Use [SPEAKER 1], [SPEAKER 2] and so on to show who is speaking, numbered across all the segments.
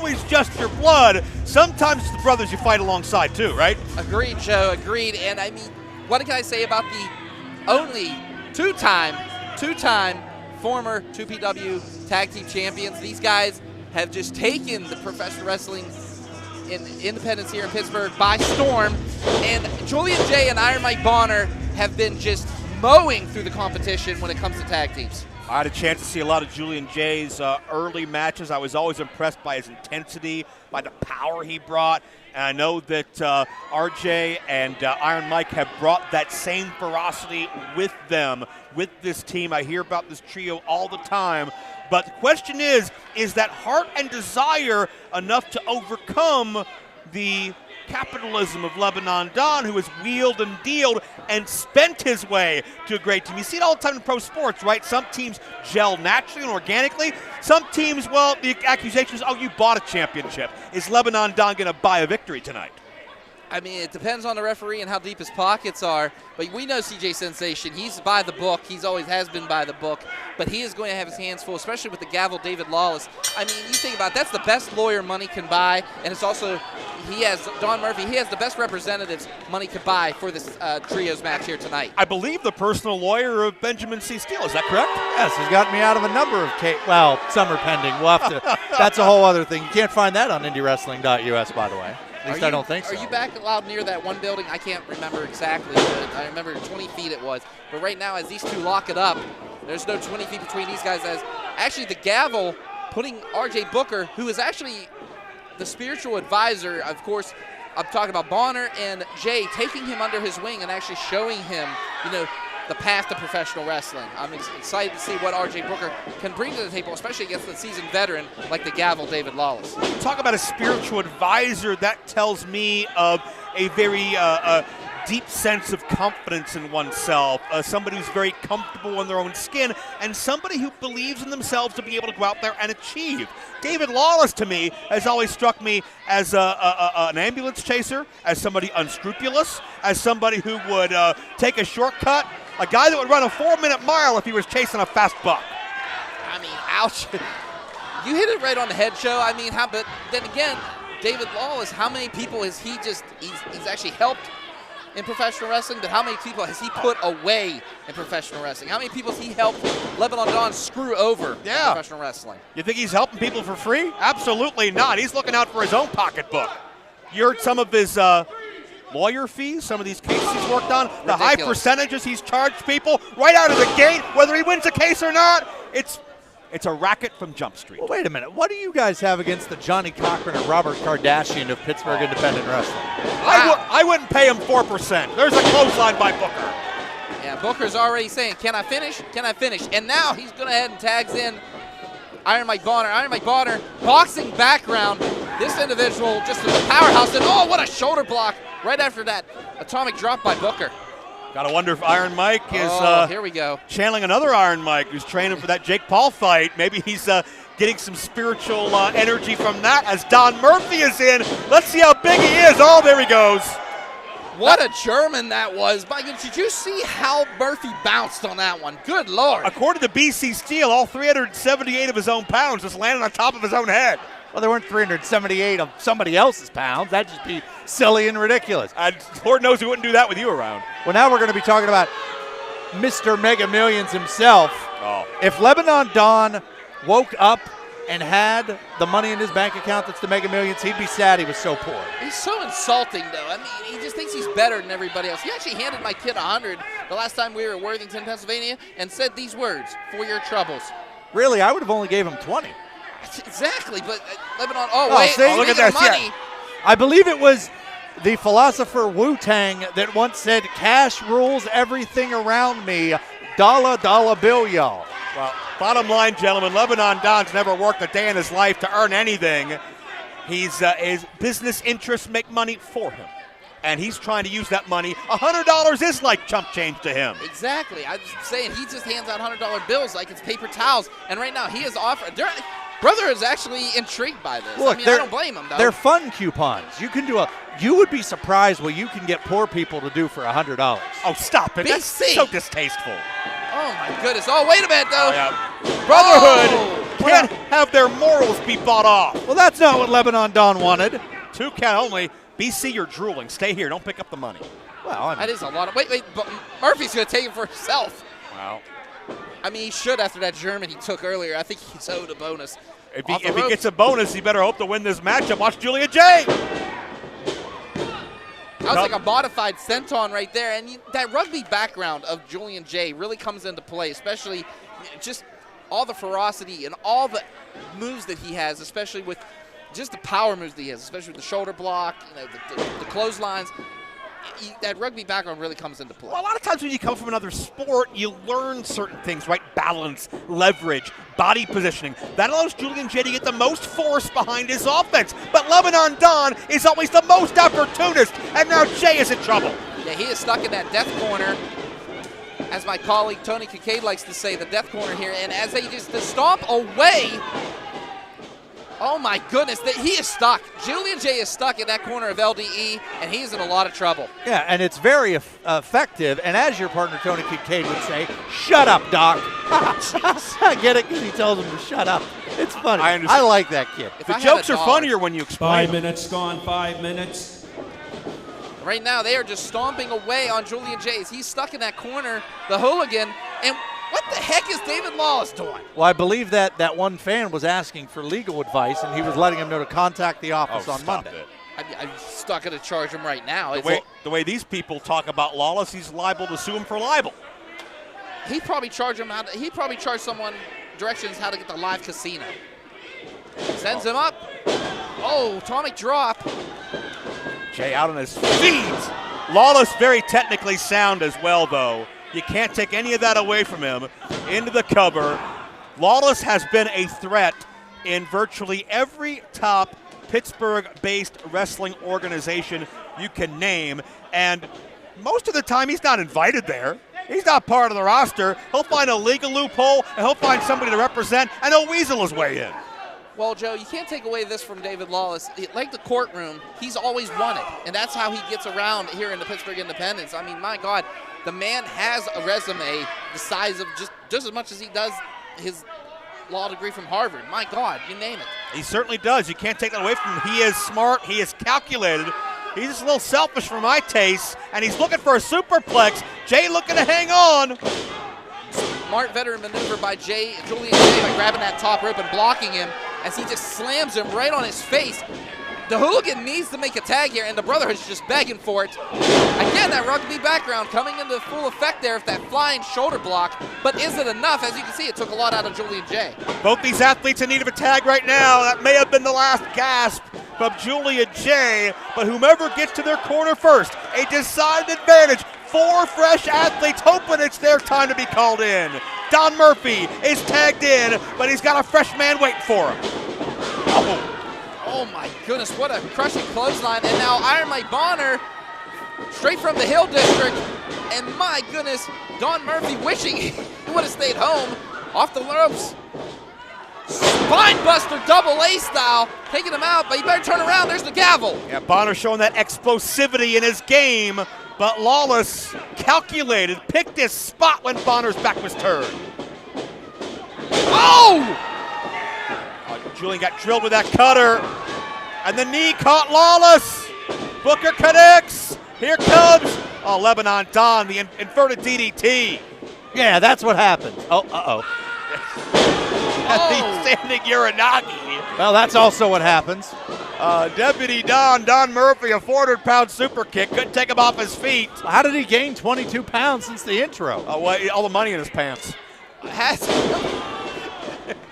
[SPEAKER 1] always just your blood. Sometimes it's the brothers you fight alongside too, right?
[SPEAKER 2] Agreed, Joe, agreed. And I mean, what can I say about the only two-time former 2PW tag team champions? These guys have just taken the professional wrestling in independence here in Pittsburgh by storm. And Julian J and Iron Mike Bonner have been just mowing through the competition when it comes to tag teams.
[SPEAKER 1] I had a chance to see a lot of Julian J's early matches. I was always impressed by his intensity, by the power he brought. And I know that RJ and Iron Mike have brought that same ferocity with them, with this team. I hear about this trio all the time. But the question is that heart and desire enough to overcome the capitalism of Lebanon Don, who has wheeled and dealed and spent his way to a great team? You see it all the time in pro sports, right? Some teams gel naturally and organically. Some teams, well, the accusation is, oh, you bought a championship. Is Lebanon Don going to buy a victory tonight?
[SPEAKER 2] I mean, it depends on the referee and how deep his pockets are. But we know CJ Sensation. He's by the book. He's always has been by the book. But he is going to have his hands full, especially with the Gavel David Lawless. I mean, you think about it, that's the best lawyer money can buy. And it's also, he has Don Murphy. He has the best representatives money could buy for this trios match here tonight. I
[SPEAKER 1] believe the personal lawyer of Benjamin C. Steele. Is that correct?
[SPEAKER 3] Yes, he's gotten me out of a number of well, some are pending. We'll have to. That's a whole other thing. You can't find that on IndyWrestling.us, by the way. At least I don't think so.
[SPEAKER 2] Are you back allowed near that one building? I can't remember exactly, but I remember 20 feet it was. But right now, as these two lock it up, there's no 20 feet between these guys. As actually the Gavel putting RJ Booker, who is actually the spiritual advisor, of course, I'm talking about Bonner and Jay, taking him under his wing and actually showing him, you know, the path to professional wrestling. I'm excited to see what RJ Booker can bring to the table, especially against the seasoned veteran like the Gavel David Lawless.
[SPEAKER 1] Talk about a spiritual advisor. That tells me of a very deep sense of confidence in oneself, somebody who's very comfortable in their own skin, and somebody who believes in themselves to be able to go out there and achieve. David Lawless, to me, has always struck me as an ambulance chaser, as somebody unscrupulous, as somebody who would take a shortcut, a guy that would run a 4-minute mile if he was chasing a fast buck.
[SPEAKER 2] I mean, ouch. You hit it right on the head, Joe. I mean, but then again, David Lawless, how many people has he he's actually helped in professional wrestling, but how many people has he put away in professional wrestling? How many people has he helped Lebanon Don screw over in professional wrestling?
[SPEAKER 1] You think he's helping people for free? Absolutely not. He's looking out for his own pocketbook. You heard some of his lawyer fees, some of these cases he's worked on,
[SPEAKER 2] Ridiculous.
[SPEAKER 1] The high percentages he's charged people right out of the gate, whether he wins a case or not. It's a racket from Jump Street.
[SPEAKER 3] Well, wait a minute. What do you guys have against the Johnny Cochran and Robert Kardashian of Pittsburgh Independent Wrestling?
[SPEAKER 1] I wouldn't pay him 4%. There's a clothesline by Booker.
[SPEAKER 2] Yeah, Booker's already saying, can I finish? Can I finish? And now he's going ahead and tags in Iron Mike Bonner. Iron Mike Bonner, boxing background. This individual just a powerhouse. And oh, what a shoulder block right after that atomic drop by Booker.
[SPEAKER 1] Gotta wonder if Iron Mike is
[SPEAKER 2] here we go.
[SPEAKER 1] channeling another Iron Mike who's training for that Jake Paul fight. Maybe he's getting some spiritual energy from that as Don Murphy is in. Let's see how big he is. Oh, there he goes.
[SPEAKER 2] What a German that was. Did you see how Murphy bounced on that one? Good Lord.
[SPEAKER 1] According to BC Steel, all 378 of his own pounds just landed on top of his own head.
[SPEAKER 3] Well, there weren't 378 of somebody else's pounds. That'd just be silly and ridiculous.
[SPEAKER 1] Lord knows we wouldn't do that with you around.
[SPEAKER 3] Well, now we're going to be talking about Mr. Mega Millions himself.
[SPEAKER 1] Oh. If
[SPEAKER 3] Lebanon Don woke up and had the money in his bank account that's the Mega Millions, he'd be sad he was so poor.
[SPEAKER 2] He's so insulting, though. I mean, he just thinks he's better than everybody else. He actually handed my kid 100 the last time we were in Worthington, Pennsylvania, and said these words, "For your troubles."
[SPEAKER 3] Really? I would have only gave him 20.
[SPEAKER 2] Exactly, but Lebanon,
[SPEAKER 3] look at this.
[SPEAKER 2] Money.
[SPEAKER 3] Yeah. I believe it was the philosopher Wu-Tang that once said, cash rules everything around me, dollar bill, y'all.
[SPEAKER 1] Well, bottom line, gentlemen, Lebanon Don's never worked a day in his life to earn anything. His business interests make money for him, and he's trying to use that money. $100 is like chump change to him.
[SPEAKER 2] Exactly. I was saying he just hands out $100 bills like it's paper towels, and right now he is offering. Brother is actually intrigued by this.
[SPEAKER 3] Look,
[SPEAKER 2] I mean, I don't blame him, though.
[SPEAKER 3] They're fun coupons. You can do you would be surprised what you can get poor people to do for $100.
[SPEAKER 1] Oh, stop it.
[SPEAKER 2] BC.
[SPEAKER 1] That's so distasteful.
[SPEAKER 2] Oh, my goodness. Oh, wait a minute, though.
[SPEAKER 1] Oh, yeah. Brotherhood.
[SPEAKER 2] Oh.
[SPEAKER 1] can't have their morals be bought off.
[SPEAKER 3] Well, that's not what Lebanon Don wanted.
[SPEAKER 1] 2 count only. BC, you're drooling. Stay here. Don't pick up the money.
[SPEAKER 3] Well,
[SPEAKER 2] that is a lot of. Wait, but Murphy's going to take it for himself.
[SPEAKER 1] Wow.
[SPEAKER 2] I mean, he should after that German he took earlier. I think he's owed a bonus.
[SPEAKER 1] If he gets a bonus, he better hope to win this matchup. Watch Julian J.
[SPEAKER 2] That was like a modified senton right there. And that rugby background of Julian J really comes into play, especially just all the ferocity and all the moves that he has, especially with just the power moves that he has, especially with the shoulder block, the clotheslines. That rugby background really comes into play.
[SPEAKER 1] Well, a lot of times when you come from another sport, you learn certain things, right? Balance, leverage, body positioning. That allows Julian J to get the most force behind his offense. But Lebanon Don is always the most opportunist, and now Jay is in trouble.
[SPEAKER 2] Yeah, he is stuck in that death corner. As my colleague Tony Kincaid likes to say, the death corner here. And as they just stomp away, oh my goodness, he is stuck. Julian J is stuck in that corner of LDE, and he's in a lot of trouble.
[SPEAKER 3] Yeah, and it's very effective. And as your partner Tony Kincaid would say, shut up, Doc. I get it because he tells him to shut up. It's funny. I like that kid.
[SPEAKER 1] The jokes are funnier when you explain
[SPEAKER 4] 5 minutes gone, 5 minutes.
[SPEAKER 2] Right now, they are just stomping away on Julian J. He's stuck in that corner, the hooligan, and what the heck is David Lawless doing?
[SPEAKER 3] Well, I believe that one fan was asking for legal advice, and he was letting him know to contact the office on Monday.
[SPEAKER 2] I'm stuck going to charge him right now.
[SPEAKER 1] The way these people talk about Lawless, he's liable to sue him for libel.
[SPEAKER 2] He'd probably charge him he'd probably charge someone directions how to get the live casino. Sends him up. Oh, atomic drop.
[SPEAKER 1] Jay out on his feet. Lawless very technically sound as well, though. You can't take any of that away from him. Into the cover. Lawless has been a threat in virtually every top Pittsburgh-based wrestling organization you can name, and most of the time he's not invited there. He's not part of the roster. He'll find a legal loophole, and he'll find somebody to represent, and he'll weasel his way in.
[SPEAKER 2] Well, Joe, you can't take away this from David Lawless. Like the courtroom, he's always won it, and that's how he gets around here in the Pittsburgh Independence. I mean, my God, the man has a resume the size of just as much as he does his law degree from Harvard. My God, you name it.
[SPEAKER 1] He certainly does. You can't take that away from him. He is smart. He is calculated. He's just a little selfish for my taste, and he's looking for a superplex. Jay looking to hang on.
[SPEAKER 2] Smart veteran maneuver by Julian J by grabbing that top rope and blocking him as he just slams him right on his face. The hooligan needs to make a tag here, and the Brotherhood's just begging for it. Again, that rugby background coming into full effect there with that flying shoulder block, but is it enough? As you can see, it took a lot out of Julian J.
[SPEAKER 1] Both these athletes in need of a tag right now. That may have been the last gasp from Julian J, but whomever gets to their corner first, a decided advantage. 4 fresh athletes hoping it's their time to be called in. Don Murphy is tagged in, but he's got a fresh man waiting for him.
[SPEAKER 2] Oh my goodness, what a crushing clothesline. And now Iron Mike Bonner, straight from the Hill District. And my goodness, Don Murphy wishing he would have stayed home. Off the ropes. Spine buster, double A style, taking him out, but he better turn around. There's the gavel.
[SPEAKER 1] Yeah, Bonner showing that explosivity in his game, but Lawless calculated, picked his spot when Bonner's back was turned.
[SPEAKER 2] Oh!
[SPEAKER 1] Julian got drilled with that cutter, and the knee caught Lawless. Booker connects. Here comes Lebanon Don, the inverted DDT.
[SPEAKER 3] Yeah, that's what happens. Oh.
[SPEAKER 1] The standing Uranagi.
[SPEAKER 3] Well, that's also what happens.
[SPEAKER 1] Deputy Don Murphy, a 400-pound super kick. Couldn't take him off his feet.
[SPEAKER 3] How did he gain 22 pounds since the intro?
[SPEAKER 1] Well, all the money in his pants.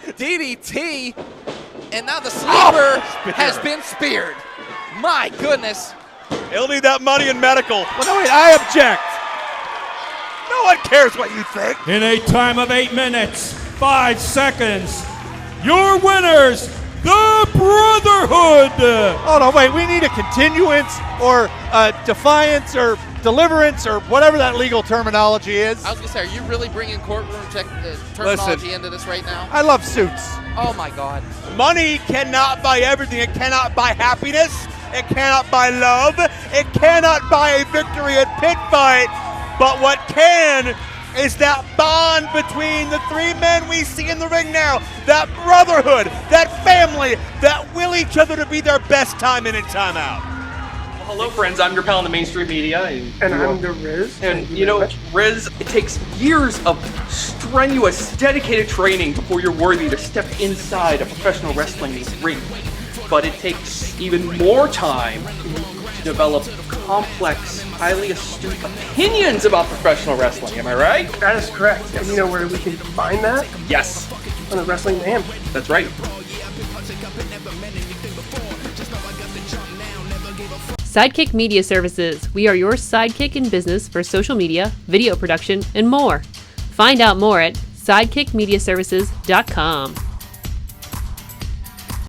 [SPEAKER 2] DDT, and now the sleeper has been speared. My goodness.
[SPEAKER 1] He'll need that money in medical.
[SPEAKER 3] Well, no, wait, I object.
[SPEAKER 1] No one cares what you think.
[SPEAKER 4] In a time of 8 minutes, 5 seconds, your winners, the Brotherhood.
[SPEAKER 3] Oh, no, wait, we need a continuance or defiance or deliverance or whatever that legal terminology is.
[SPEAKER 2] I was going to say, are you really bringing courtroom terminology into this right now?
[SPEAKER 3] I love suits.
[SPEAKER 2] Oh, my God.
[SPEAKER 1] Money cannot buy everything. It cannot buy happiness. It cannot buy love. It cannot buy a victory at pit fight. But what can is that bond between the three men we see in the ring now, that brotherhood, that family, that will each other to be their best time in and time out.
[SPEAKER 5] Well, hello, friends. I'm your pal in the mainstream media.
[SPEAKER 6] And I'm the Riz.
[SPEAKER 5] And you know, Riz, it takes years of strenuous, dedicated training before you're worthy to step inside a professional wrestling ring. But it takes even more time to develop complex, highly astute opinions about professional wrestling. Am I right?
[SPEAKER 6] That is correct.
[SPEAKER 5] Yes.
[SPEAKER 6] And you know where we can find that?
[SPEAKER 5] Yes.
[SPEAKER 6] On the Wrestling Mayhem.
[SPEAKER 5] That's right.
[SPEAKER 7] Sidekick Media Services. We are your sidekick in business for social media, video production, and more. Find out more at sidekickmediaservices.com.